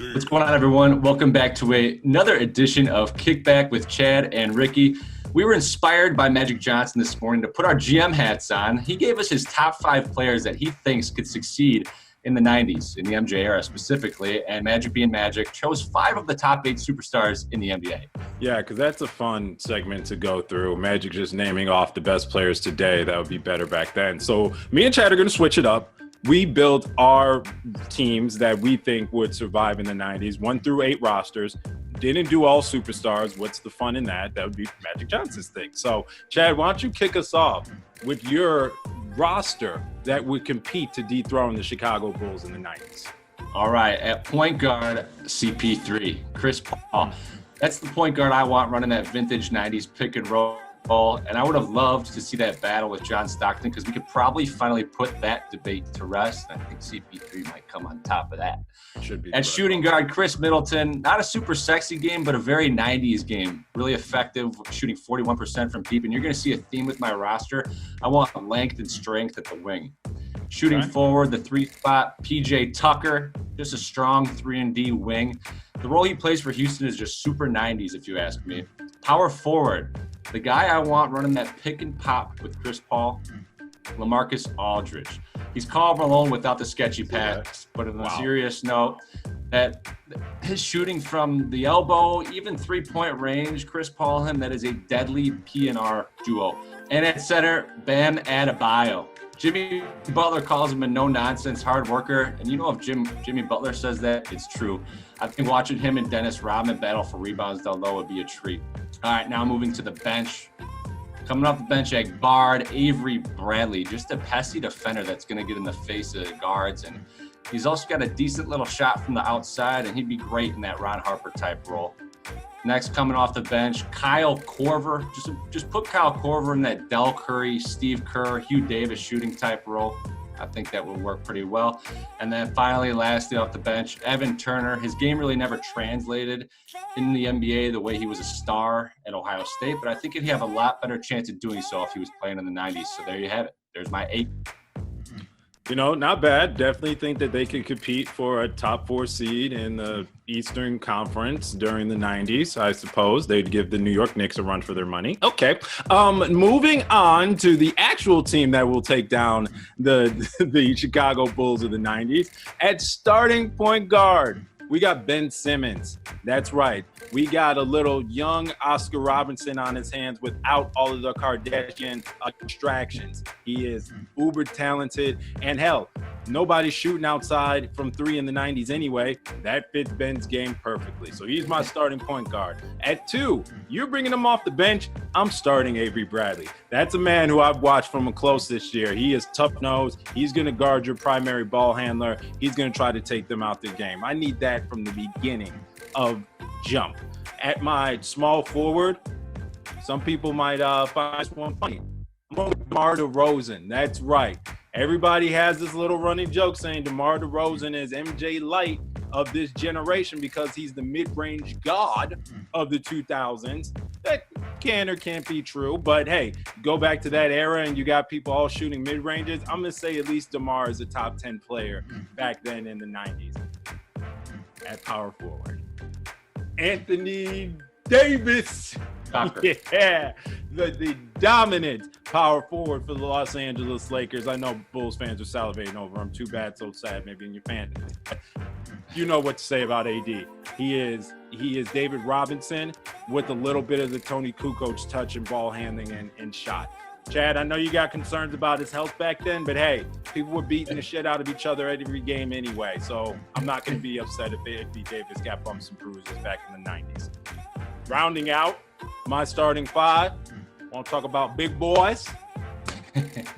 What's going on, everyone? Welcome back to another edition of Kickback with Chad and Ricky. We were inspired by Magic Johnson this morning to put our GM hats on. He gave us his top 5 players that he thinks could succeed in the 90s, in the MJ era specifically, and Magic being Magic, chose 5 of the top 8 superstars in the NBA. Yeah, because that's a fun segment to go through. Magic just naming off the best players today. That would be better back then. So me and Chad are going to switch it up. We built our teams that we think would survive in the 90s, 1 through 8 rosters. Didn't do all superstars. What's the fun in that? That would be Magic Johnson's thing. So, Chad, why don't you kick us off with your roster that would compete to dethrone the Chicago Bulls in the 90s? All right, at point guard, CP3, Chris Paul. That's the point guard I want running that vintage 90s pick and roll. And I would have loved to see that battle with John Stockton because we could probably finally put that debate to rest. I think CP3 might come on top of that. Should be. At shooting guard, Chris Middleton. Not a super sexy game, but a very 90s game. Really effective, shooting 41% from deep. And you're going to see a theme with my roster. I want length and strength at the wing. Shooting forward, the 3 spot, PJ Tucker. Just a strong 3-and-D wing. The role he plays for Houston is just super 90s, if you ask me. Power forward. The guy I want running that pick and pop with Chris Paul, LaMarcus Aldridge. He's Karl Malone without the sketchy pass, but on a serious note, that his shooting from the elbow, even 3-point range, Chris Paul, that is a deadly P&R duo. And at center, Bam Adebayo. Jimmy Butler calls him a no-nonsense hard worker, and you know if Jimmy Butler says that, it's true. I think watching him and Dennis Rodman battle for rebounds down low would be a treat. All right, now moving to the bench. Coming off the bench at guard, Avery Bradley, just a pesky defender that's going to get in the face of the guards, and he's also got a decent little shot from the outside, and he'd be great in that Ron Harper type role. Next, coming off the bench, Kyle Korver. Just put Kyle Korver in that Del Curry, Steve Kerr, Hugh Davis shooting type role. I think that would work pretty well. And then finally, lastly off the bench, Evan Turner. His game really never translated in the NBA the way he was a star at Ohio State, but I think he'd have a lot better chance of doing so if he was playing in the 90s. So there you have it. There's my 8. You know, not bad. Definitely think that they could compete for a top 4 seed in the Eastern Conference during the 90s, I suppose. They'd give the New York Knicks a run for their money. Okay. Moving on to the actual team that will take down the Chicago Bulls of the 90s. At starting point guard, we got Ben Simmons. That's right. We got a little young Oscar Robertson on his hands without all of the Kardashian distractions. He is uber talented. And hell, nobody's shooting outside from 3 in the 90s anyway. That fits Ben's game perfectly. So he's my starting point guard. At 2, you're bringing him off the bench. I'm starting Avery Bradley. That's a man who I've watched from close this year. He is tough-nosed. He's going to guard your primary ball handler. He's going to try to take them out the game. I need that from the beginning of jump. At my small forward, some people might find this one funny. I'm going with DeMar DeRozan. That's right. Everybody has this little running joke saying DeMar DeRozan is MJ Light of this generation because he's the mid-range god of the 2000s. That can or can't be true, but hey, go back to that era and you got people all shooting mid-ranges. I'm going to say at least DeMar is a top 10 player back then in the 90s. At power forward, Anthony Davis. Yeah, the dominant power forward for the Los Angeles Lakers. I know Bulls fans are salivating over him. Too bad, so sad, maybe in your fan. You know what to say about AD. He is David Robinson with a little bit of the Tony Kukoc touch and ball handling and shot. Chad, I know you got concerns about his health back then, but hey, people were beating the shit out of each other at every game anyway, so I'm not going to be upset if Anthony Davis got bumps and bruises back in the 90s. Rounding out my starting 5, I want to talk about big boys.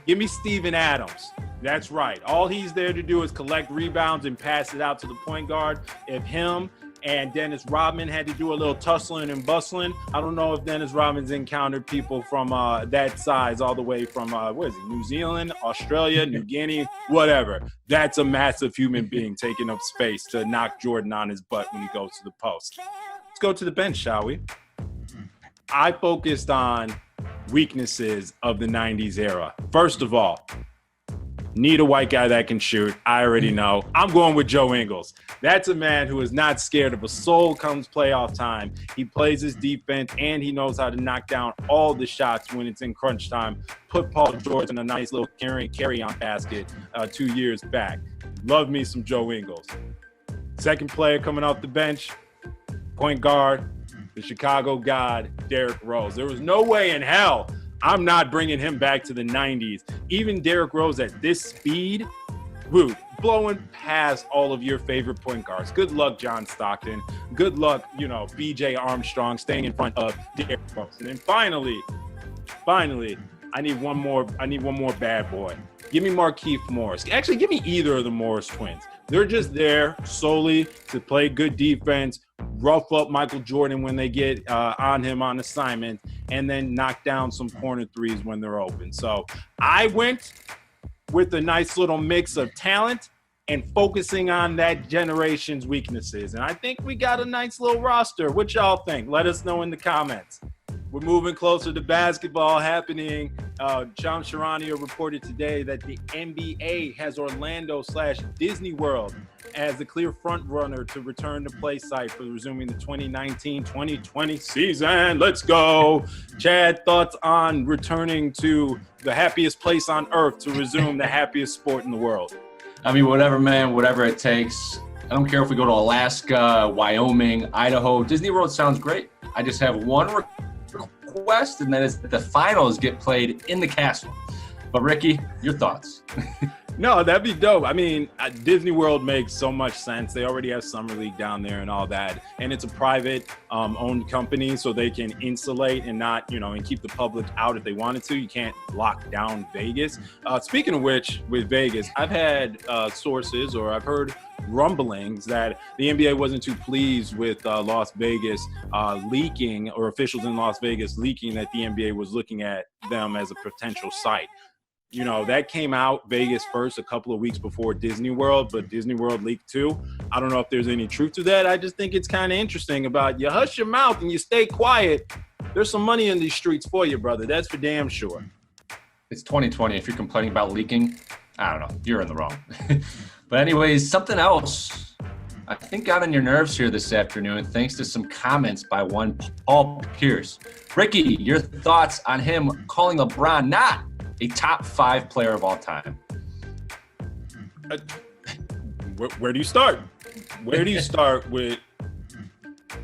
Give me Steven Adams. That's right. All he's there to do is collect rebounds and pass it out to the point guard. If him and Dennis Rodman had to do a little tussling and bustling, I don't know if Dennis Rodman's encountered people from that size all the way from, New Zealand, Australia, New Guinea, whatever. That's a massive human being taking up space to knock Jordan on his butt when he goes to the post. Let's go to the bench, shall we? I focused on weaknesses of the 90s era. First of all, Need a white guy that can shoot. I already know. I'm going with Joe Ingles. That's a man who is not scared of a soul comes playoff time. He plays his defense, and he knows how to knock down all the shots when it's in crunch time. Put Paul George in a nice little carry-on basket 2 years back. Love me some Joe Ingles. Second player coming off the bench, point guard, the Chicago God, Derrick Rose. There was no way in hell I'm not bringing him back to the 90s. Even Derrick Rose at this speed, blowing past all of your favorite point guards. Good luck, John Stockton. Good luck, B.J. Armstrong staying in front of Derrick Rose. And then finally, I need one more bad boy. Give me Markieff Morris. Actually, give me either of the Morris twins. They're just there solely to play good defense, rough up Michael Jordan when they get on him on assignment, and then knock down some corner threes when they're open. So I went with a nice little mix of talent and focusing on that generation's weaknesses. And I think we got a nice little roster. What y'all think? Let us know in the comments. We're moving closer to basketball happening. John Sharonio reported today that the NBA has Orlando/Disney World as the clear front runner to return to play site for resuming the 2019-2020 season. Let's go. Chad, thoughts on returning to the happiest place on earth to resume the happiest sport in the world? I mean, whatever, man, whatever it takes. I don't care if we go to Alaska, Wyoming, Idaho. Disney World sounds great. I just have one request, and that is that the finals get played in the castle. But Ricky, your thoughts? No, that'd be dope. I mean, Disney World makes so much sense. They already have Summer League down there and all that. And it's a private owned company, so they can insulate and not, and keep the public out if they wanted to. You can't lock down Vegas. Speaking of which, with Vegas, I've had sources, or I've heard rumblings that the NBA wasn't too pleased with Las Vegas leaking, or officials in Las Vegas leaking that the NBA was looking at them as a potential site. That came out Vegas first a couple of weeks before Disney World, but Disney World leaked too. I don't know if there's any truth to that. I just think it's kind of interesting about you hush your mouth and you stay quiet. There's some money in these streets for you, brother. That's for damn sure. It's 2020. If you're complaining about leaking, I don't know. You're in the wrong. But anyways, something else I think got on your nerves here this afternoon, thanks to some comments by one Paul Pierce. Ricky, your thoughts on him calling LeBron not a top 5 player of all time? Where do you start? Where do you start with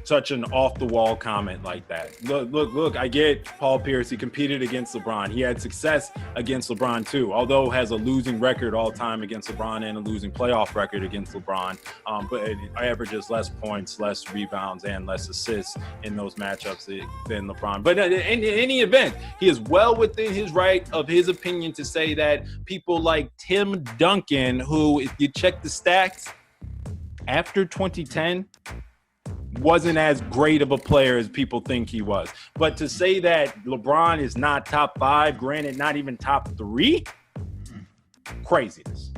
such an off-the-wall comment like that? Look, I get Paul Pierce. He competed against LeBron. He had success against LeBron too, although has a losing record all time against LeBron and a losing playoff record against LeBron. But it averages less points, less rebounds, and less assists in those matchups than LeBron. But in any event, he is well within his right of his opinion to say that people like Tim Duncan, who, if you check the stats, after 2010, wasn't as great of a player as people think he was. But to say that LeBron is not top 5, granted not even top 3, craziness.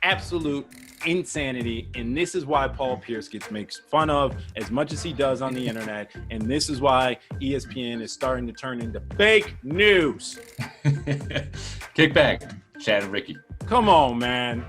Absolute insanity. And this is why Paul Pierce gets made fun of as much as he does on the internet. And this is why ESPN is starting to turn into fake news. Kick back, Chad and Ricky. Come on, man.